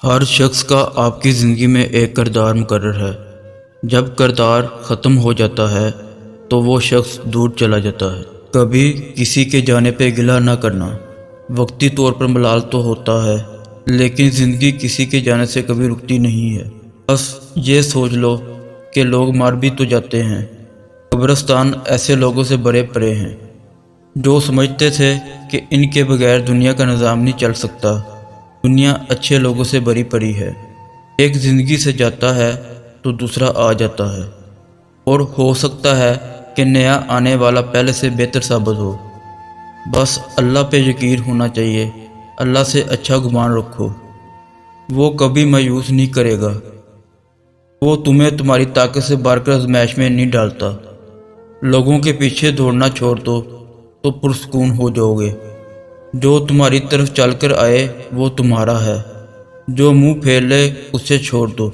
ہر شخص کا آپ کی زندگی میں ایک کردار مقرر ہے۔ جب کردار ختم ہو جاتا ہے تو وہ شخص دور چلا جاتا ہے۔ کبھی کسی کے جانے پہ گلہ نہ کرنا۔ وقتی طور پر ملال تو ہوتا ہے، لیکن زندگی کسی کے جانے سے کبھی رکتی نہیں ہے۔ بس یہ سوچ لو کہ لوگ مر بھی تو جاتے ہیں۔ قبرستان ایسے لوگوں سے بھرے پڑے ہیں جو سمجھتے تھے کہ ان کے بغیر دنیا کا نظام نہیں چل سکتا۔ دنیا اچھے لوگوں سے بھری پڑی ہے۔ ایک زندگی سے جاتا ہے تو دوسرا آ جاتا ہے، اور ہو سکتا ہے کہ نیا آنے والا پہلے سے بہتر ثابت ہو۔ بس اللہ پہ یقین ہونا چاہیے۔ اللہ سے اچھا گمان رکھو، وہ کبھی مایوس نہیں کرے گا۔ وہ تمہیں تمہاری طاقت سے بڑھ کر آزمائش میں نہیں ڈالتا۔ لوگوں کے پیچھے دوڑنا چھوڑ دو تو پرسکون ہو جاؤ گے۔ جو تمہاری طرف چل کر آئے وہ تمہارا ہے، جو منہ پھیر لے اسے چھوڑ دو۔